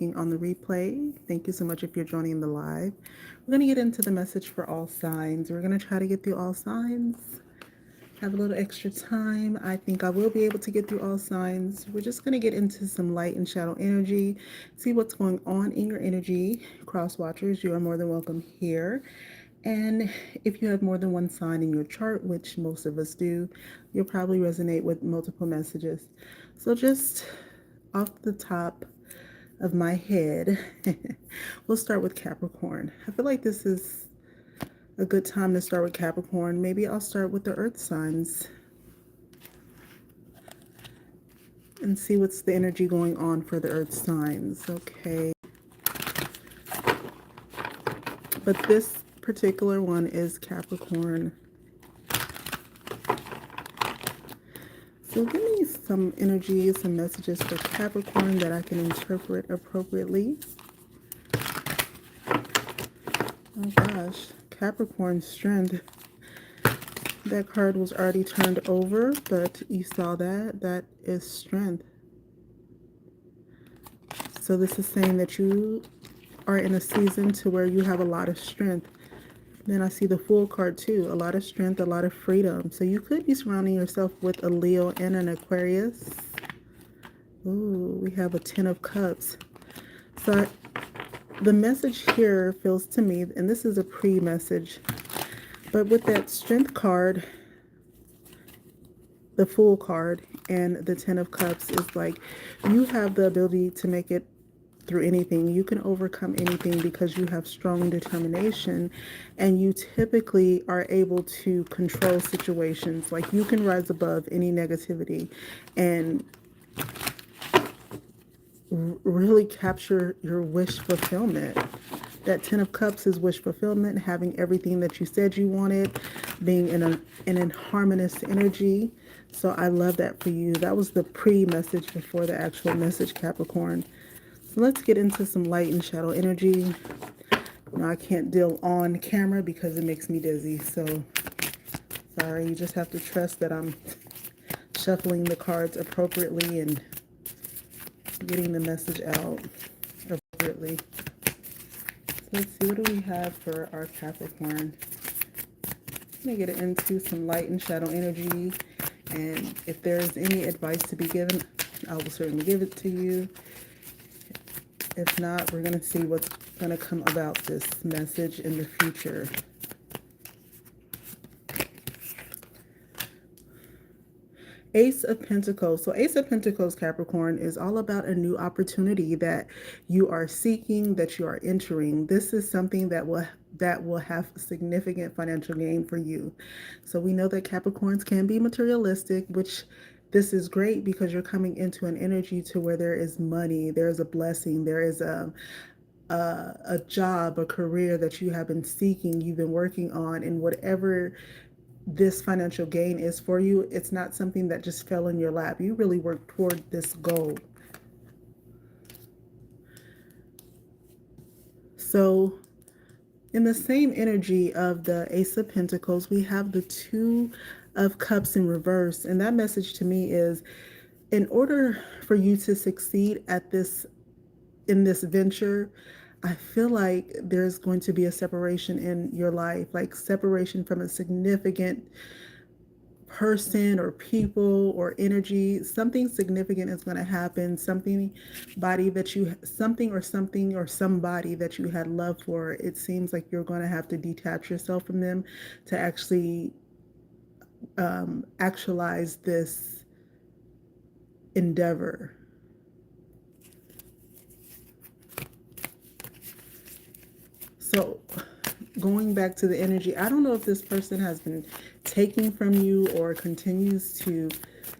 On the replay. Thank you so much if you're joining the live. We're going to get into the message for all signs. We're going to try to get through all signs. Have a little extra time. I think I will be able to get through all signs. We're just going to get into some light and shadow energy, see what's going on in your energy. Cross watchers, you are more than welcome here. And if you have more than one sign in your chart, which most of us do, you'll probably resonate with multiple messages. So just off the top of my head, we'll start with Capricorn. I feel like this is a good time to start with Capricorn. Maybe I'll start with the earth signs and see what's the energy going on for the earth signs. Okay. But this particular one is Capricorn. So give me some energy, some messages for Capricorn that I can interpret appropriately. Oh gosh, Capricorn strength. That card was already turned over, but you saw that. That is strength. So this is saying that you are in a season to where you have a lot of strength. Then I see the Fool card too. A lot of strength, a lot of freedom. So you could be surrounding yourself with a Leo and an Aquarius. Ooh, we have a Ten of Cups. So the message here feels to me, and this is a pre-message, but with that Strength card, the Fool card, and the Ten of Cups is like you have the ability to make it through anything. You can overcome anything because you have strong determination, and you typically are able to control situations. Like you can rise above any negativity and really capture your wish fulfillment. That Ten of Cups is wish fulfillment, having everything that you said you wanted, being in an harmonious energy. So I love that for you. That was the pre-message before the actual message, Capricorn. So let's get into some light and shadow energy. Now I can't deal on camera because it makes me dizzy. So sorry, you just have to trust that I'm shuffling the cards appropriately and getting the message out appropriately. So let's see, what do we have for our Capricorn? Let me get into some light and shadow energy. And if there's any advice to be given, I will certainly give it to you. If not, we're going to see what's going to come about this message in the future. Ace of Pentacles. So Ace of Pentacles, Capricorn, is all about a new opportunity that you are seeking, that you are entering. This is something that will have significant financial gain for you. So we know that Capricorns can be materialistic, which this is great because you're coming into an energy to where there is money, there's a blessing, there is a job, a career that you have been seeking, you've been working on, and whatever this financial gain is for you, it's not something that just fell in your lap. You really worked toward this goal. So in the same energy of the Ace of Pentacles, we have the Two of Cups in reverse. And that message to me is, in order for you to succeed at this, in this venture, I feel like there's going to be a separation in your life, like separation from a significant person or people or energy. Something significant is going to happen. Something or somebody that you had love for. It seems like you're going to have to detach yourself from them to actually actualize this endeavor. So going back to the energy, I don't know if this person has been taking from you or continues to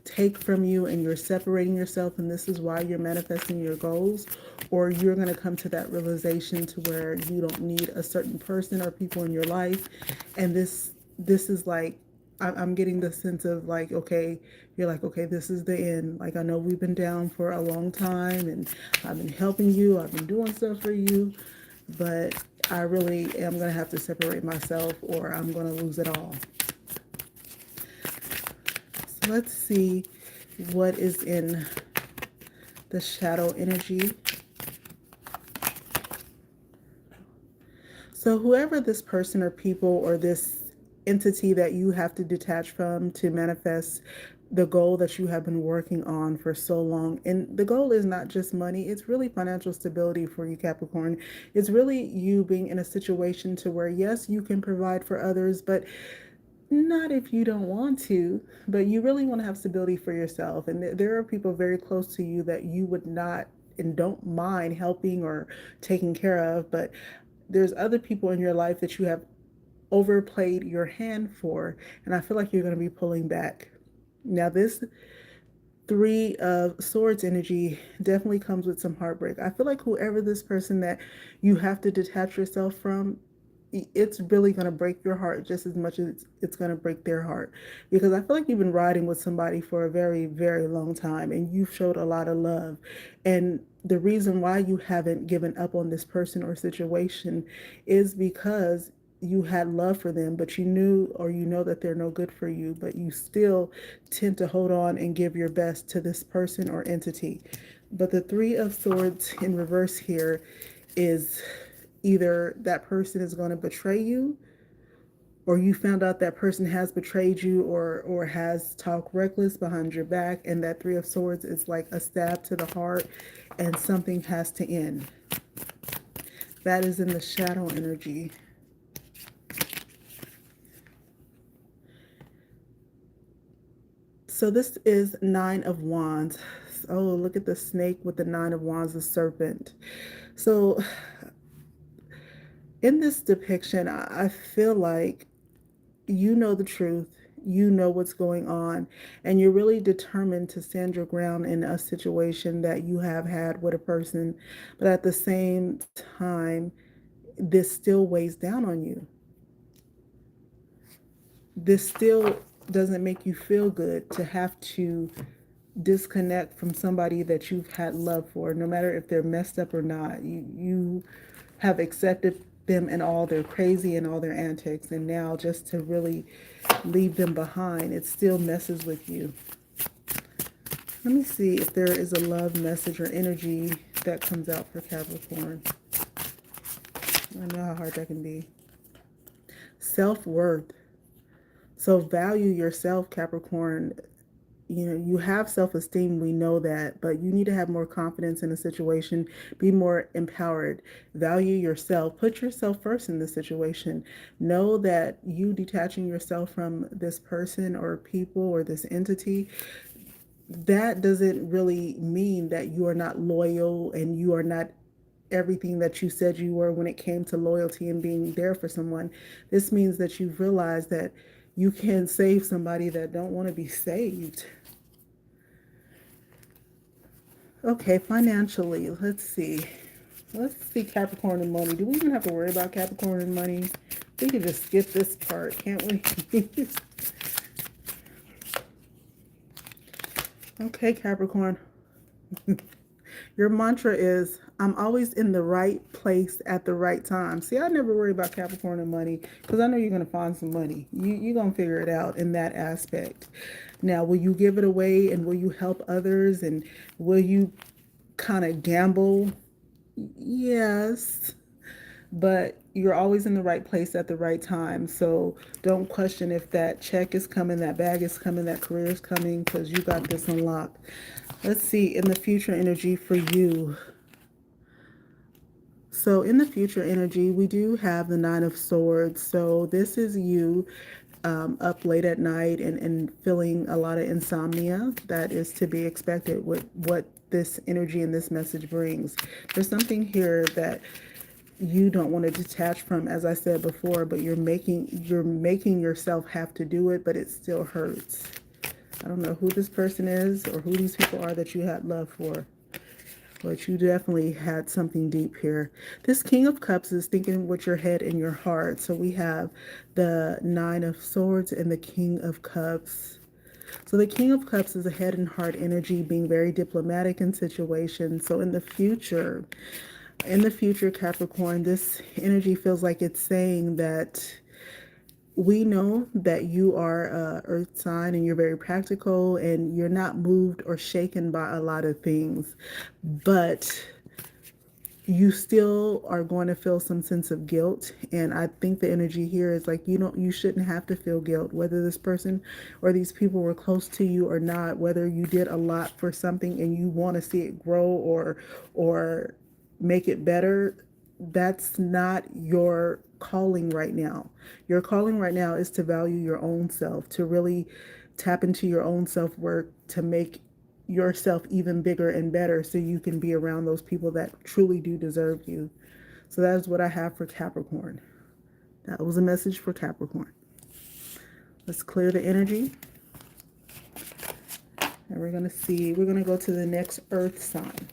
take from you and you're separating yourself and this is why you're manifesting your goals, or you're going to come to that realization to where you don't need a certain person or people in your life. And this is like, I'm getting the sense of like, okay, you're like, okay, this is the end. Like, I know we've been down for a long time and I've been helping you, I've been doing stuff for you, but I really am going to have to separate myself or I'm going to lose it all. So let's see what is in the shadow energy So, whoever this person or people or this entity that you have to detach from to manifest the goal that you have been working on for so long. And the goal is not just money, it's really financial stability for you, Capricorn. It's really you being in a situation to where, yes, you can provide for others, but not if you don't want to, but you really want to have stability for yourself. And there are people very close to you that you would not and don't mind helping or taking care of, but there's other people in your life that you have overplayed your hand for, and I feel like you're going to be pulling back. Now, this Three of Swords energy definitely comes with some heartbreak. I feel like whoever this person that you have to detach yourself from, it's really going to break your heart just as much as it's going to break their heart. Because I feel like you've been riding with somebody for a very, very long time and you've showed a lot of love. And the reason why you haven't given up on this person or situation is because you had love for them, but you knew or you know that they're no good for you, but you still tend to hold on and give your best to this person or entity. But the Three of Swords in reverse here is either that person is going to betray you, or you found out that person has betrayed you, or has talked reckless behind your back, and that Three of Swords is like a stab to the heart and something has to end. That is in the shadow energy. So this is Nine of Wands. Oh, look at the snake with the Nine of Wands, the serpent. So in this depiction, I feel like you know the truth, you know what's going on, and you're really determined to stand your ground in a situation that you have had with a person, but at the same time, this still weighs down on you. This still doesn't make you feel good to have to disconnect from somebody that you've had love for, no matter if they're messed up or not. You have accepted them and all their crazy and all their antics, and now just to really leave them behind, it still messes with you. Let me see if there is a love message or energy that comes out for Capricorn. I know how hard that can be. Self-worth. So value yourself, Capricorn. You know, you have self-esteem, we know that, but you need to have more confidence in a situation, be more empowered, value yourself, put yourself first in the situation. Know that you detaching yourself from this person or people or this entity, that doesn't really mean that you are not loyal and you are not everything that you said you were when it came to loyalty and being there for someone. This means that you've realized that you can save somebody that don't want to be saved. Okay, financially, let's see. Let's see Capricorn and money. Do we even have to worry about Capricorn and money? We can just skip this part, can't we? Okay, Capricorn. Your mantra is, I'm always in the right place at the right time. See, I never worry about Capricorn and money because I know you're going to find some money. You're going to figure it out in that aspect. Now, will you give it away and will you help others and will you kind of gamble? Yes, but you're always in the right place at the right time. So don't question if that check is coming, that bag is coming, that career is coming, because you got this unlocked. Let's see, in the future energy for you. So in the future energy, we do have the Nine of Swords. So this is you up late at night and feeling a lot of insomnia. That is to be expected with what this energy and this message brings. There's something here that you don't want to detach from, as I said before, but you're making yourself have to do it, but it still hurts. I don't know who this person is or who these people are that you had love for, but you definitely had something deep here. This King of Cups is thinking with your head and your heart. So we have the Nine of Swords and the King of Cups. So the King of Cups is a head and heart energy, being very diplomatic in situations. So in the future, Capricorn, this energy feels like it's saying that we know that you are a earth sign and you're very practical and you're not moved or shaken by a lot of things, but you still are going to feel some sense of guilt. And I think the energy here is like, you shouldn't have to feel guilt, whether this person or these people were close to you or not, whether you did a lot for something and you want to see it grow or make it better. That's not your calling right now. Your calling right now is to value your own self, to really tap into your own self-worth, to make yourself even bigger and better so you can be around those people that truly do deserve you. So that is what I have for Capricorn. That was a message for Capricorn. Let's clear the energy. And we're going to go to the next earth sign.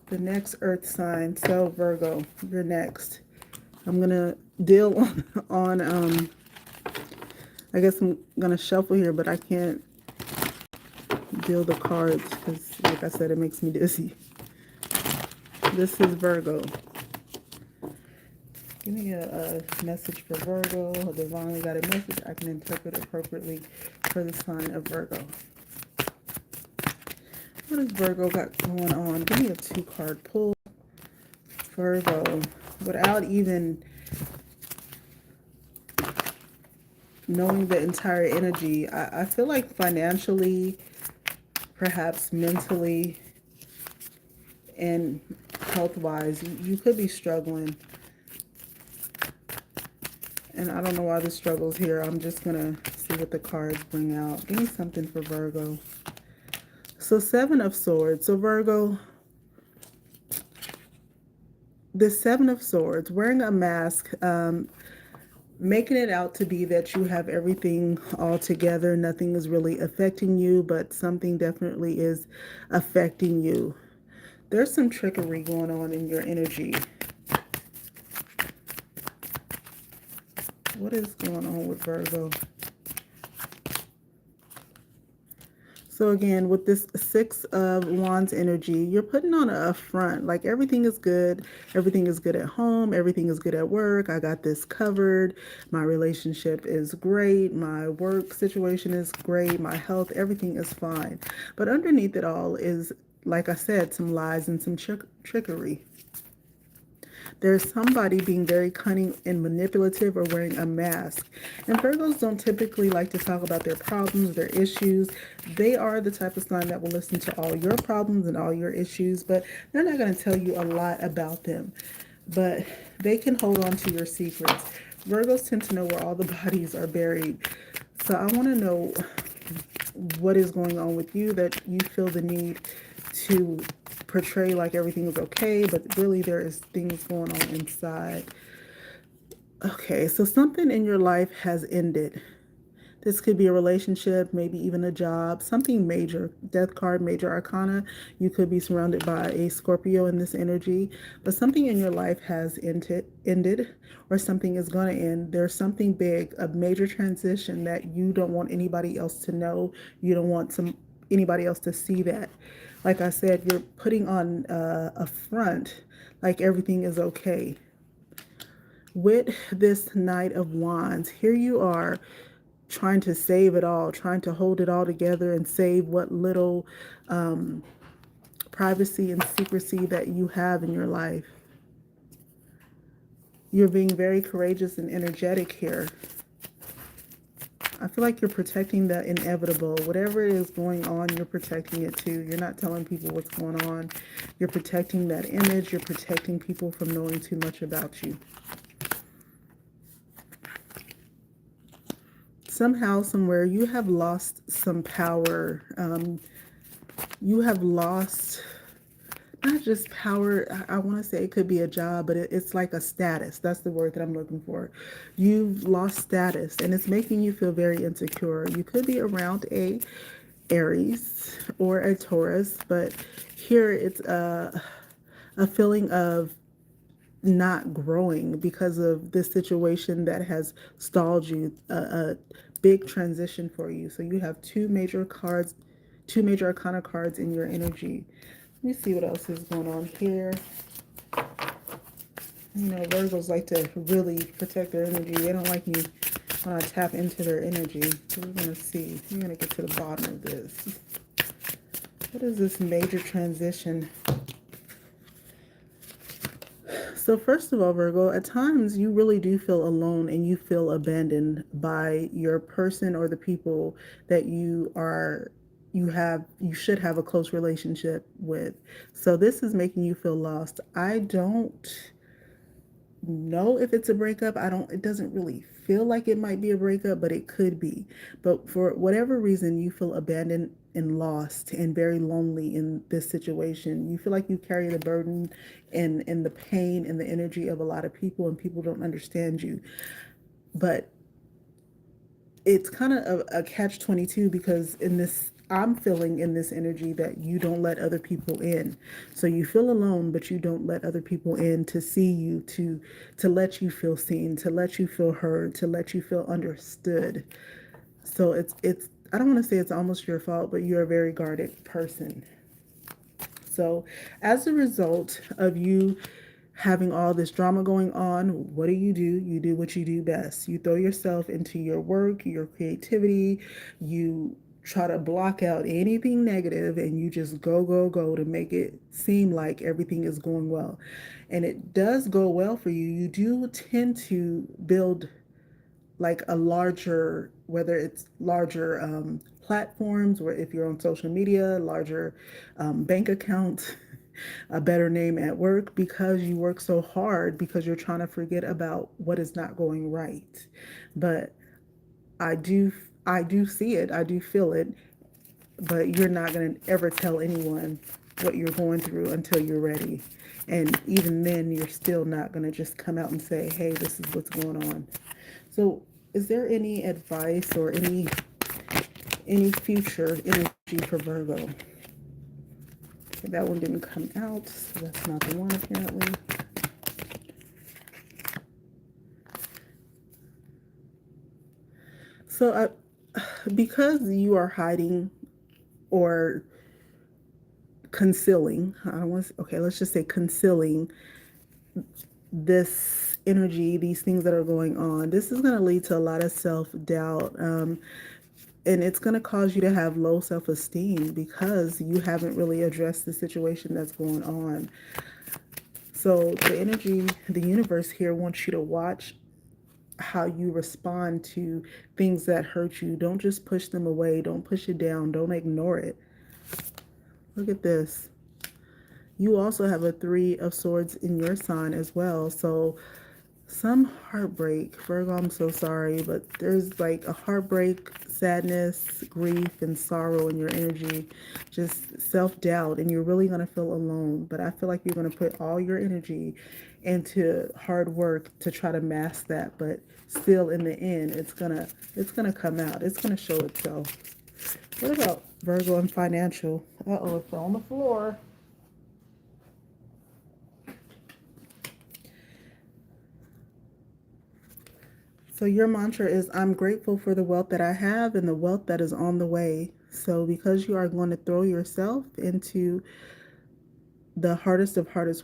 The next earth sign. So Virgo, you're next. I'm going to deal on I guess I'm going to shuffle here, but I can't deal the cards because, like I said, it makes me dizzy. This is Virgo. Give me a message for Virgo, a divinely guided message I can interpret appropriately for the sign of Virgo. What has Virgo got going on? Give me a 2-card pull. Virgo, without even knowing the entire energy, I feel like financially, perhaps mentally, and health-wise, you could be struggling. And I don't know why the struggle's here. I'm just going to see what the cards bring out. Give me something for Virgo. So 7 of Swords. So Virgo, the 7 of Swords, wearing a mask, making it out to be that you have everything all together. Nothing is really affecting you, but something definitely is affecting you. There's some trickery going on in your energy. What is going on with Virgo? So again, with this 6 of Wands energy, you're putting on a front, like everything is good. Everything is good at home. Everything is good at work. I got this covered. My relationship is great. My work situation is great. My health, everything is fine. But underneath it all is, like I said, some lies and some trickery. There's somebody being very cunning and manipulative or wearing a mask. And Virgos don't typically like to talk about their problems, their issues. They are the type of sign that will listen to all your problems and all your issues, but they're not going to tell you a lot about them. But they can hold on to your secrets. Virgos tend to know where all the bodies are buried. So I want to know what is going on with you that you feel the need to portray like everything is okay, but really there is things going on inside. Okay, so something in your life has ended. This could be a relationship, maybe even a job, something major. Death card, major arcana. You could be surrounded by a Scorpio in this energy, but something in your life has ended, or something is going to end. There's something big, a major transition that you don't want anybody else to know. You don't want anybody else to see that. Like I said, you're putting on a front like everything is okay. With this Knight of Wands, here you are trying to save it all, trying to hold it all together and save what little privacy and secrecy that you have in your life. You're being very courageous and energetic here. I feel like you're protecting the inevitable. Whatever is going on, you're protecting it too. You're not telling people what's going on. You're protecting that image. You're protecting people from knowing too much about you. Somehow, somewhere, you have lost some power. You have lost not just power. I want to say it could be a job, but it's like a status. That's the word that I'm looking for. You've lost status, and it's making you feel very insecure. You could be around a Aries or a Taurus, but here it's a feeling of not growing because of this situation that has stalled you, a big transition for you. So you have two major arcana cards in your energy. Let me see what else is going on here. You know, Virgos like to really protect their energy. They don't like you when I tap into their energy. So we're going to see. We're going to get to the bottom of this. What is this major transition? So first of all, Virgo, at times you really do feel alone and you feel abandoned by your person or the people that you should have a close relationship with. So this is making you feel lost. I don't know if it's a breakup. It doesn't really feel like it might be a breakup, but it could be. But for whatever reason, you feel abandoned and lost and very lonely in this situation. You feel like you carry the burden and the pain and the energy of a lot of people, and people don't understand you. But it's kind of a catch-22, because I'm feeling in this energy that you don't let other people in. So you feel alone, but you don't let other people in to see you, to let you feel seen, to let you feel heard, to let you feel understood. So it's I don't want to say it's almost your fault, but you're a very guarded person. So as a result of you having all this drama going on, what do? You do what you do best. You throw yourself into your work, your creativity, you try to block out anything negative, and you just go, go, go to make it seem like everything is going well. And it does go well for you. You do tend to build like a larger, whether it's larger platforms, or if you're on social media, larger bank accounts, a better name at work, because you work so hard, because you're trying to forget about what is not going right. But I do, I do see it, I do feel it, but you're not going to ever tell anyone what you're going through until you're ready. And even then, you're still not going to just come out and say, hey, this is what's going on. So is there any advice or any future energy for Virgo? Okay, that one didn't come out, so that's not the one apparently. So because you are hiding or concealing, I don't want to, okay, let's just say concealing this energy, these things that are going on, this is going to lead to a lot of self-doubt. And it's going to cause you to have low self-esteem because you haven't really addressed the situation that's going on. So the energy, the universe here wants you to watch how you respond to things that hurt you. Don't just push them away. Don't push it down. Don't ignore it. Look at this. You also have a 3 of Swords in your sign as well. So some heartbreak. Virgo, I'm so sorry, but there's like a heartbreak, sadness, grief, and sorrow in your energy. Just self-doubt, and you're really going to feel alone. But I feel like you're going to put all your energy into hard work to try to mask that, but still in the end it's gonna come out. It's gonna show itself. What about Virgo and financial? Uh-oh, it's on the floor. So your mantra is, I'm grateful for the wealth that I have and the wealth that is on the way. So because you are going to throw yourself into the hardest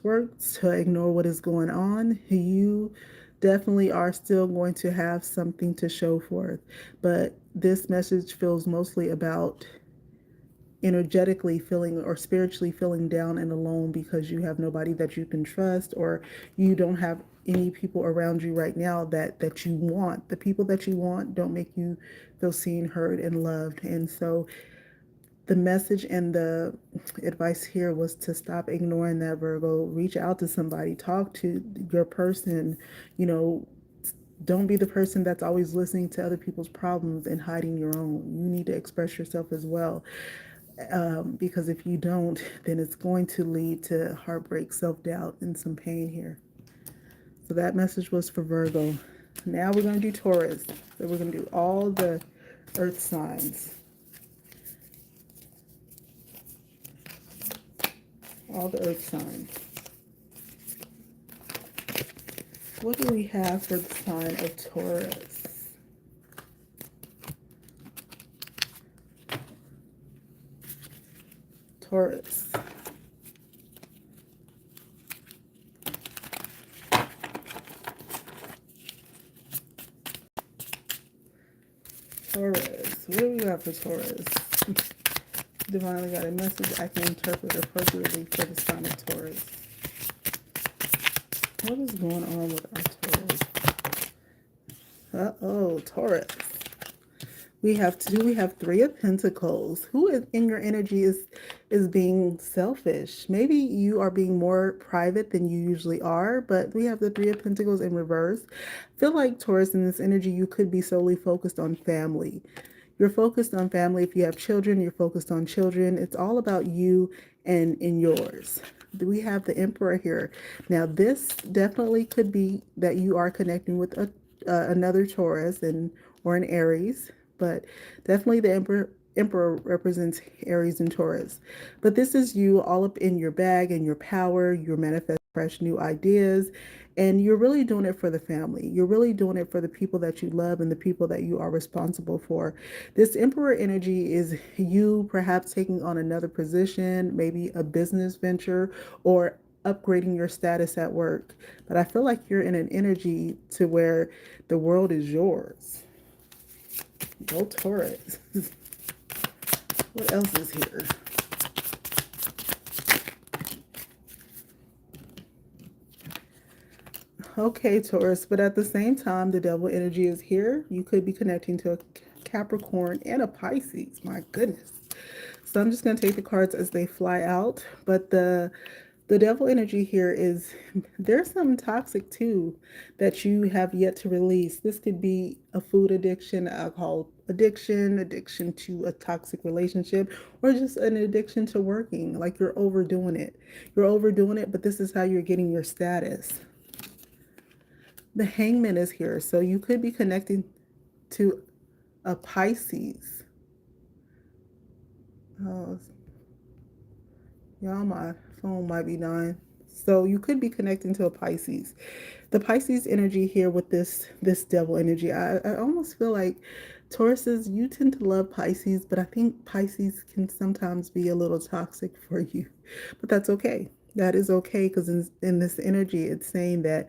work to ignore what is going on, you definitely are still going to have something to show for it. But this message feels mostly about energetically feeling or spiritually feeling down and alone because you have nobody that you can trust, or you don't have any people around you right now that you want. The people that you want don't make you feel seen, heard, and loved. And so the message and the advice here was to stop ignoring that, Virgo. Reach out to somebody, talk to your person. You know, don't be the person that's always listening to other people's problems and hiding your own. You need to express yourself as well. Because if you don't, then it's going to lead to heartbreak, self-doubt, and some pain here. So that message was for Virgo. Now we're going to do Taurus. So we're going to do all the earth signs. All the earth signs. What do we have for the sign of Taurus? Taurus. we got for Taurus? Divinely got a message I can interpret appropriately for the sign of Taurus. What is going on with our Taurus? Uh-oh, Taurus. We have two. We have Three of Pentacles. Who is in your energy is being selfish. Maybe you are being more private than you usually are, but we have the Three of Pentacles in reverse. I feel like Taurus in this energy, you could be solely focused on family. You're focused on family. If you have children, you're focused on children. It's all about you and in yours. We have the Emperor here. Now, this definitely could be that you are connecting with another Taurus or an Aries, but definitely the Emperor represents Aries and Taurus. But this is you all up in your bag and your power. You're manifesting fresh new ideas, and you're really doing it for the family. You're really doing it for the people that you love and the people that you are responsible for. This Emperor energy is you perhaps taking on another position, maybe a business venture, or upgrading your status at work. But I feel like you're in an energy to where the world is yours. Go Taurus. What else is here? Okay, Taurus, but at the same time, the devil energy is here. You could be connecting to a Capricorn and a Pisces. My goodness. So I'm just going to take the cards as they fly out. But the devil energy here is there's something toxic too that you have yet to release. This could be a food addiction, alcohol addiction, addiction to a toxic relationship, or just an addiction to working. Like you're overdoing it. You're overdoing it, but this is how you're getting your status. The Hangman is here, so you could be connecting to a Pisces. Oh, y'all, my phone might be dying. So you could be connecting to a Pisces. The Pisces energy here with this devil energy, I almost feel like Tauruses, you tend to love Pisces, but I think Pisces can sometimes be a little toxic for you. But that's okay. That is okay, because in this energy, it's saying that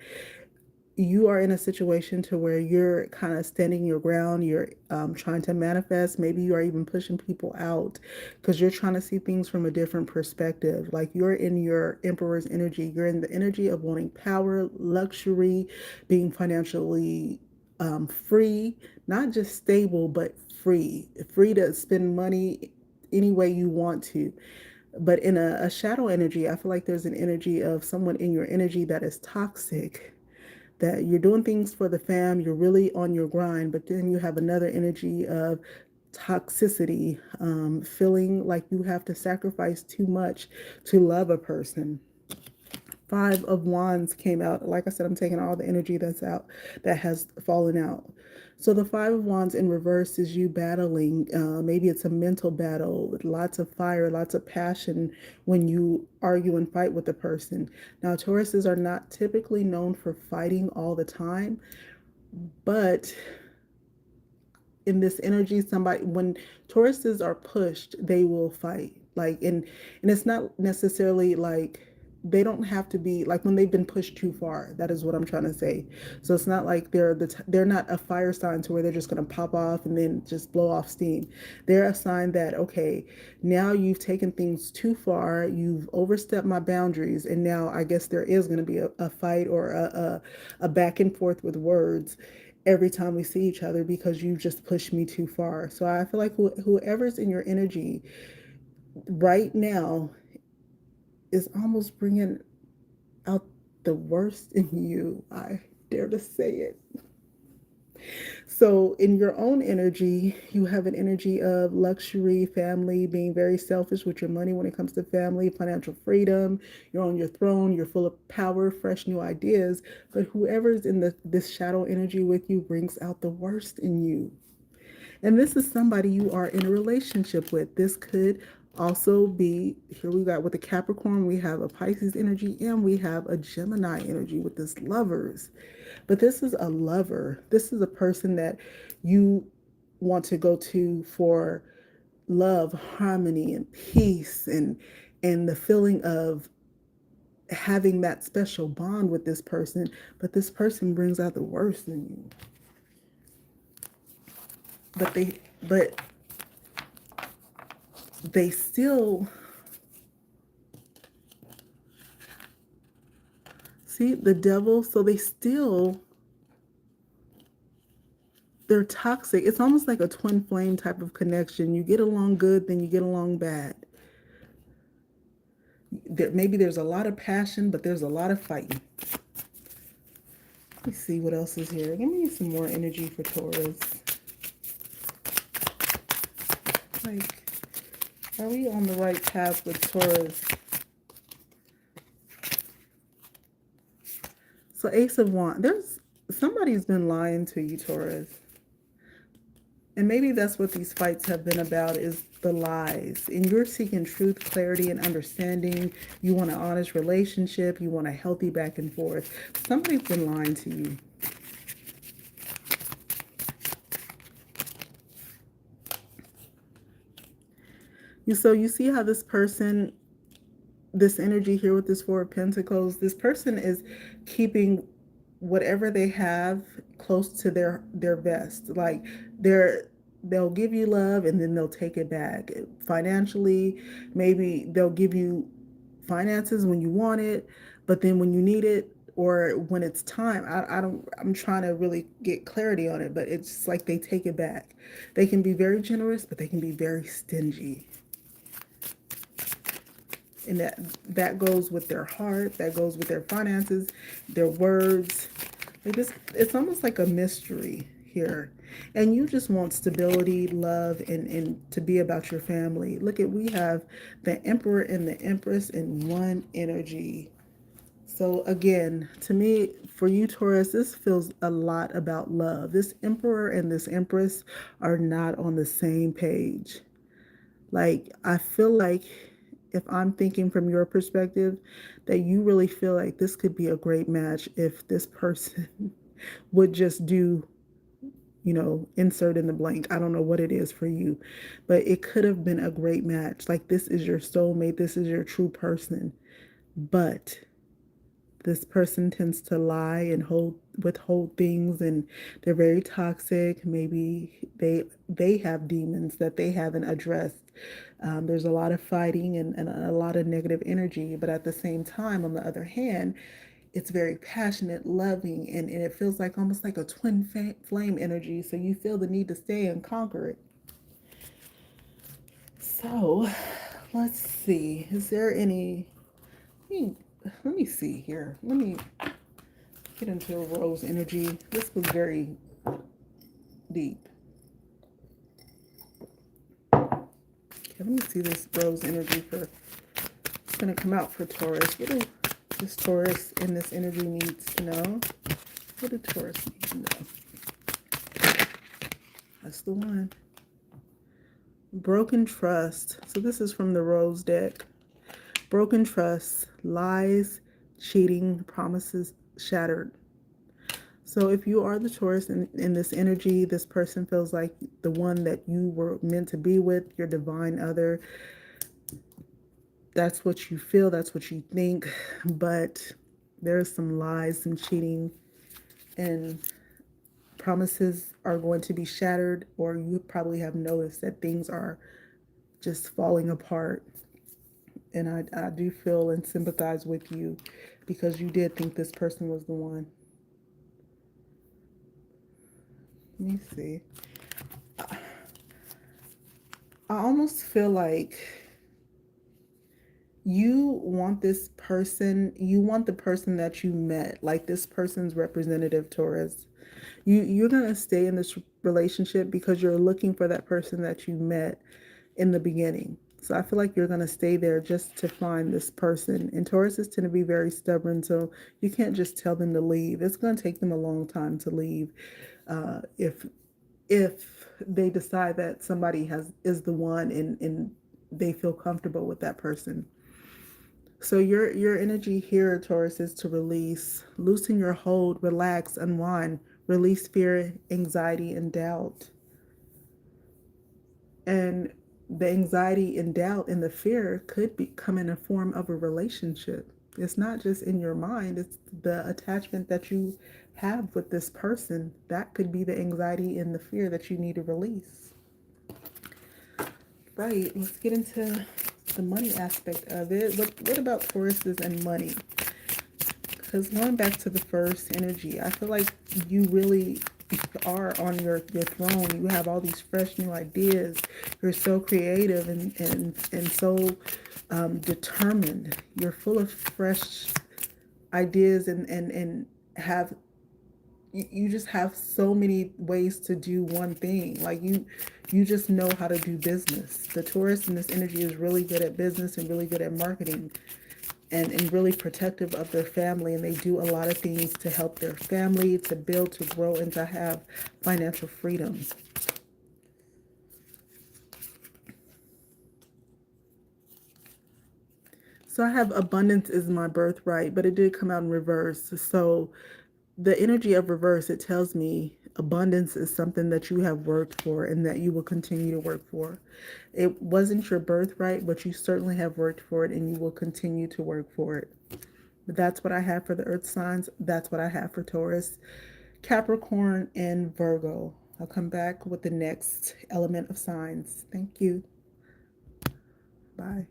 you are in a situation to where you're kind of standing your ground. You're trying to manifest. Maybe you are even pushing people out because you're trying to see things from a different perspective. Like you're in your Emperor's energy. You're in the energy of wanting power, luxury, being financially free, not just stable, but free to spend money any way you want to. But in a shadow energy, I feel like there's an energy of someone in your energy that is toxic, that you're doing things for the fam, you're really on your grind, but then you have another energy of toxicity, feeling like you have to sacrifice too much to love a person. Five of Wands came out. Like I said, I'm taking all the energy that's out, that has fallen out. So the Five of Wands in reverse is you battling. Maybe it's a mental battle with lots of fire, lots of passion when you argue and fight with a person. Now, Tauruses are not typically known for fighting all the time, but in this energy, somebody, when Tauruses are pushed, they will fight. Like, and it's not necessarily like, they don't have to be like when they've been pushed too far. That is what I'm trying to say. So it's not like they're not a fire sign to where they're just going to pop off and then just blow off steam. They're a sign that, okay, now you've taken things too far, you've overstepped my boundaries, and now I guess there is going to be a fight or a back and forth with words every time we see each other because you just pushed me too far. So I feel like whoever's in your energy right now is almost bringing out the worst in you. I dare to say it. So in your own energy, you have an energy of luxury, family, being very selfish with your money when it comes to family, financial freedom. You're on your throne, you're full of power, fresh new ideas. But whoever's in this shadow energy with you brings out the worst in you. And this is somebody you are in a relationship with. This could also be, here we got with the Capricorn, we have a Pisces energy, and we have a Gemini energy with this lovers. But this is a lover. This is a person that you want to go to for love, harmony, and peace, and the feeling of having that special bond with this person. But this person brings out the worst in you. But they still, see the devil, so they're toxic. It's almost like a twin flame type of connection. You get along good, then you get along bad. Maybe there's a lot of passion, but there's a lot of fighting. Let's see what else is here. Give me some more energy for Taurus. Like, are we on the right path with Taurus? So Ace of Wands. Somebody's been lying to you, Taurus. And maybe that's what these fights have been about, is the lies. And you're seeking truth, clarity, and understanding. You want an honest relationship. You want a healthy back and forth. Somebody's been lying to you. So you see how this person, this energy here with this Four of Pentacles, this person is keeping whatever they have close to their vest. Like they'll give you love and then they'll take it back. Financially, maybe they'll give you finances when you want it, but then when you need it or when it's time, I'm trying to really get clarity on it, but it's like they take it back. They can be very generous, but they can be very stingy. And that goes with their heart, that goes with their finances, their words. It's almost like a mystery here. And you just want stability, love, and to be about your family. Look at, we have the Emperor and the Empress in one energy. So again, to me, for you, Taurus, this feels a lot about love. This Emperor and this Empress are not on the same page. Like, I feel like, if I'm thinking from your perspective, that you really feel like this could be a great match if this person would just do, insert in the blank. I don't know what it is for you, but it could have been a great match. Like, this is your soulmate, this is your true person. But this person tends to lie and withhold things, and they're very toxic. Maybe they have demons that they haven't addressed. There's a lot of fighting and a lot of negative energy, but at the same time, on the other hand, it's very passionate, loving, and it feels like almost like a twin flame energy. So you feel the need to stay and conquer it. So let's see. Is there any? Let me see here. Let me get into a rose energy. This was very deep. Okay, let me see this rose energy for. It's gonna come out for Taurus. What do this Taurus in this energy needs to know? What do Taurus need to know? That's the one. Broken trust. So this is from the rose deck. Broken trust, lies, cheating, promises shattered. So if you are the Taurus in this energy, this person feels like the one that you were meant to be with, your divine other. That's what you feel, that's what you think, but there's some lies, some cheating, and promises are going to be shattered, or you probably have noticed that things are just falling apart. And I do feel and sympathize with you because you did think this person was the one. Let me see. I almost feel like you want this person, you want the person that you met, like this person's representative, Taurus. You're going to stay in this relationship because you're looking for that person that you met in the beginning. So I feel like you're going to stay there just to find this person. And Tauruses tend to be very stubborn, so you can't just tell them to leave. It's going to take them a long time to leave if they decide that somebody is the one and they feel comfortable with that person. So your energy here, Taurus, is to release, loosen your hold, relax, unwind, release fear, anxiety, and doubt. And the anxiety and doubt and the fear could come in a form of a relationship. It's not just in your mind, it's the attachment that you have with this person. That could be the anxiety and the fear that you need to release. Right. Let's get into the money aspect of it. What about Tauruses and money? Because going back to the first energy, I feel like you really are on your throne. You have all these fresh new ideas. You're so creative and so determined. You're full of fresh ideas and have you just have so many ways to do one thing. Like you just know how to do business. The Taurus in this energy is really good at business and really good at marketing and really protective of their family, and they do a lot of things to help their family to build, to grow, and to have financial freedom. So I have abundance is my birthright, but it did come out in reverse. So the energy of reverse, it tells me abundance is something that you have worked for and that you will continue to work for. It wasn't your birthright, but you certainly have worked for it and you will continue to work for it. But that's what I have for the earth signs. That's what I have for Taurus, Capricorn, and Virgo. I'll come back with the next element of signs. Thank you. Bye.